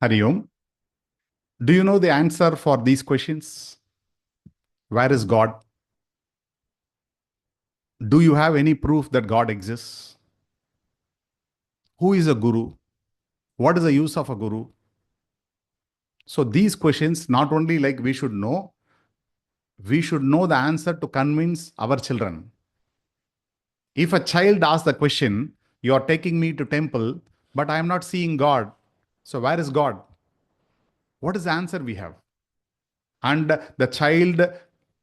Hari Om. Do you know the answer for these questions? Where is God? Do you have any proof that God exists? Who is a guru? What is the use of a guru? So these questions, not only like we should know the answer to convince our children. If a child asks the question, you are taking me to temple, but I am not seeing God. So where is God? What is the answer we have? And the child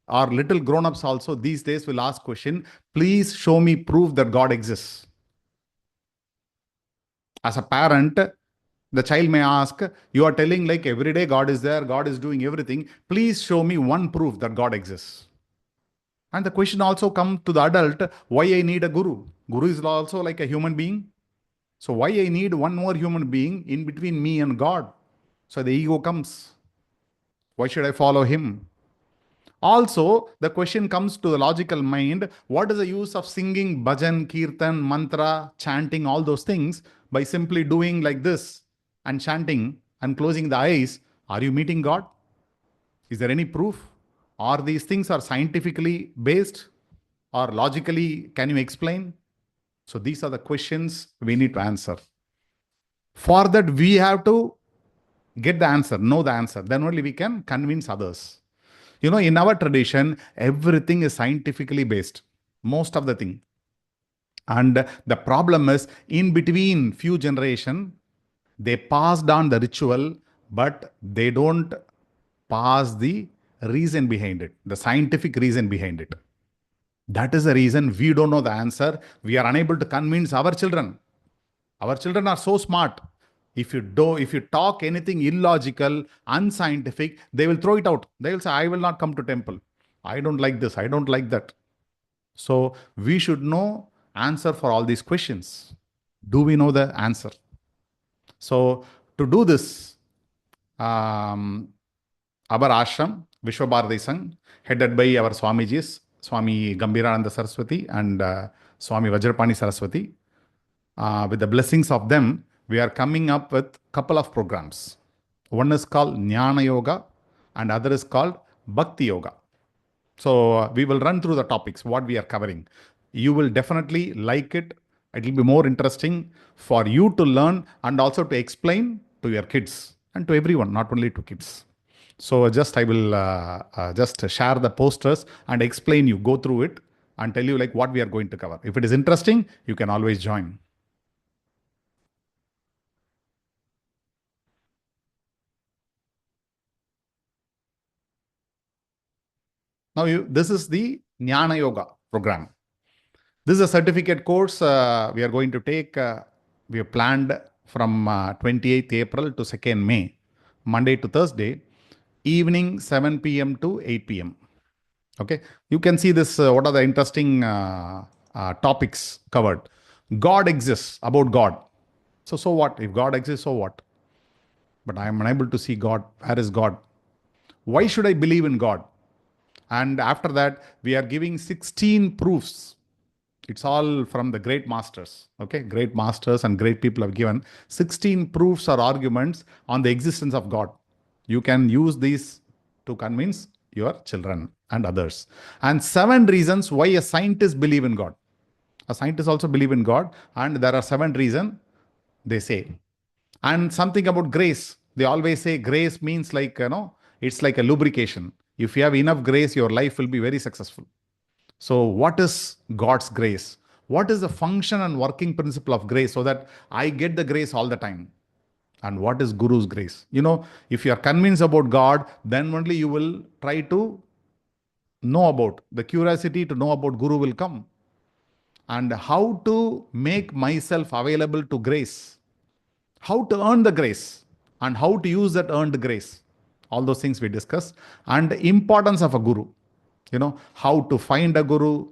or little grown-ups also these days will ask question, please show me proof that God exists. As a parent, the child may ask, you are telling like every day God is there, God is doing everything. Please show me one proof that God exists. And the question also comes to the adult, why I need a guru? Guru is also like a human being. So why I need one more human being in between me and God? So the ego comes. Why should I follow him? Also, the question comes to the logical mind, what is the use of singing bhajan, kirtan, mantra, chanting, all those things by simply doing like this and chanting and closing the eyes? Are you meeting God? Is there any proof? Or these things are scientifically based or logically, can you explain? So these are the questions we need to answer. For that, we have to get the answer, know the answer. Then only we can convince others. In our tradition, everything is scientifically based, most of the thing. And the problem is, in between few generation, they passed on the ritual, but they don't pass the reason behind it, the scientific reason behind it. That is the reason we don't know the answer. We are unable to convince our children. Our children are so smart. If you talk anything illogical, unscientific, they will throw it out. They will say, I will not come to temple. I don't like this. I don't like that. So we should know answer for all these questions. Do we know the answer? So to do this, our ashram, Vishwabharati Sangh, headed by our Swamijis, Swami Gambhirananda Saraswati and Swami Vajrapani Saraswati, with the blessings of them, we are coming up with a couple of programs. One is called Jnana Yoga and other is called Bhakti Yoga. So we will run through the topics, what we are covering. You will definitely like it. It will be more interesting for you to learn and also to explain to your kids and to everyone, not only to kids. So I will just share the posters and explain you, go through it and tell you like what we are going to cover. If it is interesting, you can always join. Now, this is the Jnana Yoga program. This is a certificate course we are going to take. We have planned from 28th April to 2nd May, Monday to Thursday, evening 7 p.m. to 8 p.m. Okay, you can see this. What are the interesting topics covered? God exists, about God. So what? If God exists, so what? But I am unable to see God. Where is God? Why should I believe in God? And after that, we are giving 16 proofs. It's all from the great masters. Okay, great masters and great people have given 16 proofs or arguments on the existence of God. You can use these to convince your children and others. And 7 reasons why a scientist believe in God. A scientist also believe in God, and there are 7 reasons they say. And something about grace. They always say grace means like, it's like a lubrication. If you have enough grace, your life will be very successful. So what is God's grace? What is the function and working principle of grace so that I get the grace all the time? And what is Guru's grace? If you are convinced about God, then only you will try to know about, the curiosity to know about Guru will come. And how to make myself available to grace. How to earn the grace and how to use that earned grace. All those things we discuss. And the importance of a guru. How to find a guru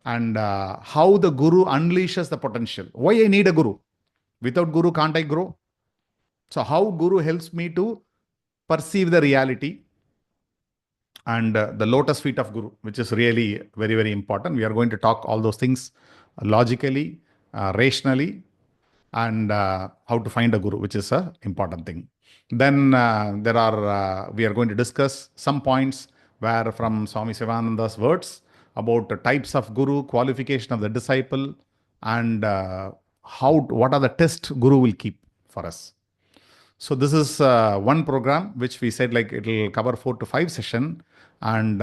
and how the guru unleashes the potential. Why I need a guru? Without guru, can't I grow? So how guru helps me to perceive the reality and the lotus feet of guru, which is really very, very important. We are going to talk all those things logically, rationally, and how to find a guru, which is a important thing. Then we are going to discuss some points where from Swami Sivananda's words about the types of guru, qualification of the disciple, and what are the tests guru will keep for us. So this is one program which we said like it will cover 4 to 5 sessions, and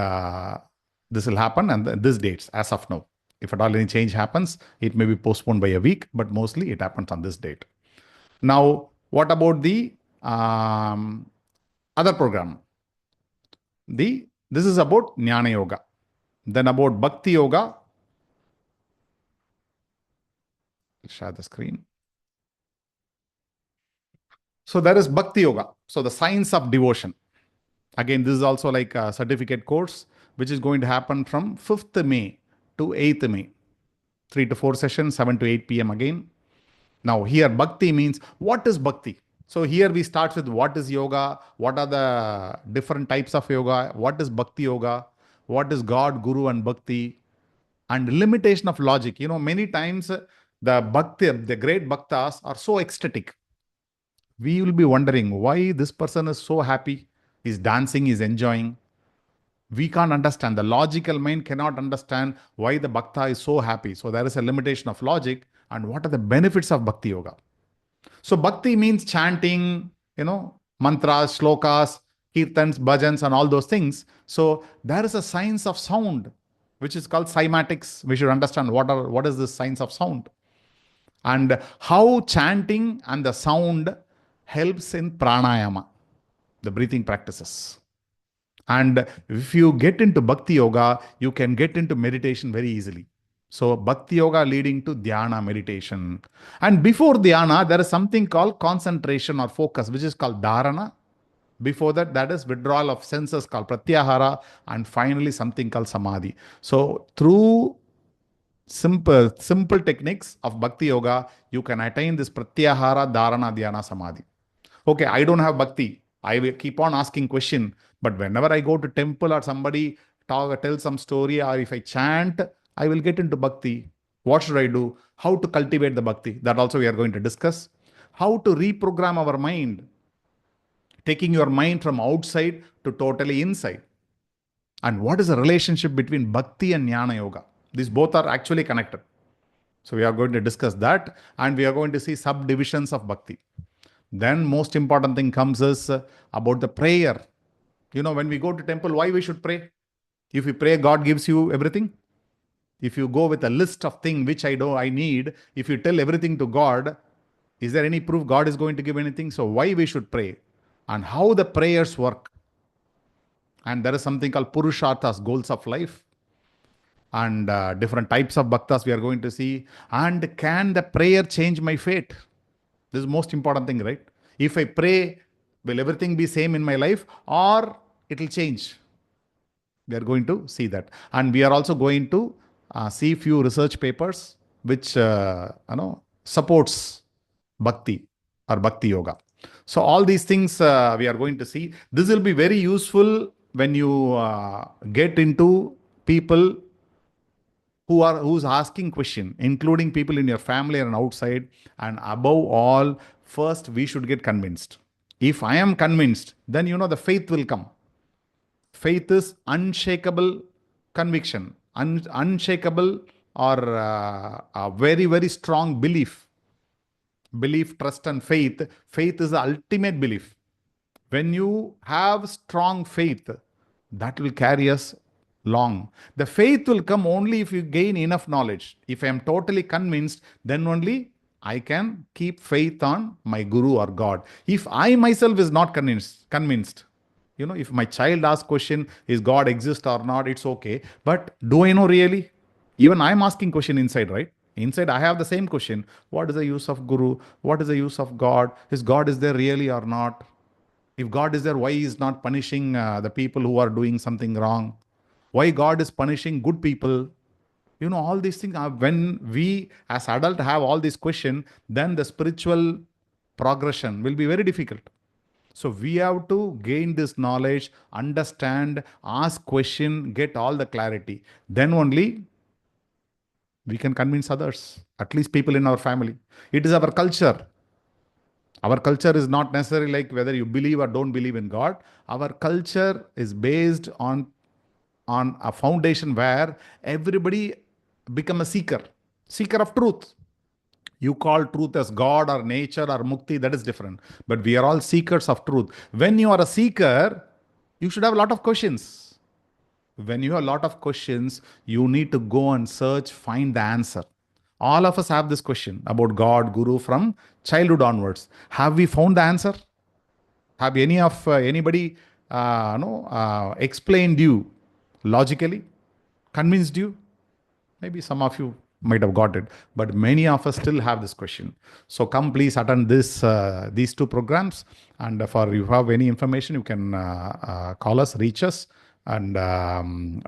this will happen and this dates as of now. If at all any change happens, it may be postponed by a week, but mostly it happens on this date. Now, what about the other program? This is about Jnana Yoga. Then about Bhakti Yoga. I'll share the screen. So there is Bhakti Yoga. So the science of devotion. Again, this is also like a certificate course, which is going to happen from 5th May to 8th May. 3 to 4 sessions, 7 to 8 p.m. again. Now here Bhakti means, what is Bhakti? So here we start with what is yoga, what are the different types of yoga, what is Bhakti Yoga, what is God, Guru and Bhakti, and limitation of logic. Many times the great Bhaktas are so ecstatic. We will be wondering why this person is so happy, he's dancing, he's enjoying. We can't understand. The logical mind cannot understand why the Bhakta is so happy. So there is a limitation of logic. And what are the benefits of Bhakti Yoga? So Bhakti means chanting, mantras, shlokas, kirtans, bhajans, and all those things. So there is a science of sound, which is called cymatics. We should understand what is this science of sound, and how chanting and the sound helps in pranayama, the breathing practices. And if you get into Bhakti Yoga, you can get into meditation very easily. So Bhakti Yoga leading to Dhyana, meditation. And before Dhyana, there is something called concentration or focus, which is called Dharana. Before that is withdrawal of senses called Pratyahara. And finally, something called Samadhi. So through simple techniques of Bhakti Yoga, you can attain this Pratyahara, Dharana, Dhyana, Samadhi. Okay, I don't have Bhakti. I will keep on asking question. But whenever I go to temple or somebody tell some story, or if I chant, I will get into Bhakti. What should I do? How to cultivate the Bhakti? That also we are going to discuss. How to reprogram our mind, taking your mind from outside to totally inside. And what is the relationship between Bhakti and Jnana Yoga? These both are actually connected. So we are going to discuss that, and we are going to see subdivisions of Bhakti. Then most important thing comes is about the prayer. When we go to temple, why we should pray? If we pray, God gives you everything. If you go with a list of things which I need, if you tell everything to God, is there any proof God is going to give anything? So why we should pray? And how the prayers work. And there is something called Purusharthas, goals of life. And different types of bhaktas we are going to see. And can the prayer change my fate? This is the most important thing, right? If I pray, will everything be same in my life, or it will change? We are going to see that. And we are also going to see few research papers which supports Bhakti or Bhakti Yoga. So all these things we are going to see. This will be very useful when you get into people who's asking question, including people in your family and outside. And above all, first we should get convinced. If I am convinced, then the faith will come. Faith is unshakable conviction, unshakable or a very, very strong belief. Belief, trust, and faith. Faith is the ultimate belief. When you have strong faith, that will carry us long. The faith will come only if you gain enough knowledge. If I am totally convinced, then only I can keep faith on my guru or God. If I myself is not convinced, if my child asks question, is God exist or not, it's okay. But do I know really? Even I'm asking question inside, right? Inside, I have the same question. What is the use of guru? What is the use of God? Is God is there really or not? If God is there, why is not punishing the people who are doing something wrong? Why God is punishing good people? All these things are, when we as adult have all these questions, then the spiritual progression will be very difficult. So we have to gain this knowledge, understand, ask question, get all the clarity. Then only We can convince others, at least people in our family. It is our culture. Our culture is not necessarily like whether you believe or don't believe in God. Our culture is based on a foundation where everybody become a seeker of truth. You call truth as God or nature or mukti, that is different. But we are all seekers of truth. When you are a seeker, you should have a lot of questions. When you have a lot of questions, you need to go and search, find the answer. All of us have this question about God, Guru from childhood onwards. Have we found the answer? Have anybody explained you logically, convinced you? Maybe some of you might have got it, but many of us still have this question. So come, please attend these two programs. And for you have any information, you can call us, reach us, and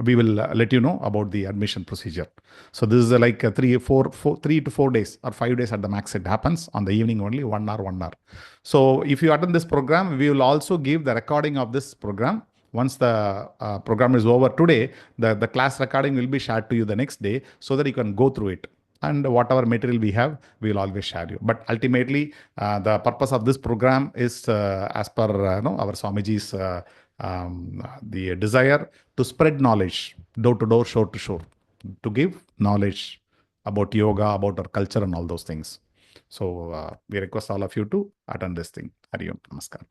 we will let you know about the admission procedure. So this is like 3 to 4 days or 5 days at the max. It happens on the evening only, 1 hour. So if you attend this program, we will also give the recording of this program. Once the program is over today, the class recording will be shared to you the next day so that you can go through it. And whatever material we have, we will always share you. But ultimately, the purpose of this program is, as per our Swamiji's the desire to spread knowledge, door to door, shore to shore, to give knowledge about yoga, about our culture and all those things. So we request all of you to attend this thing. Hari Om. Namaskar.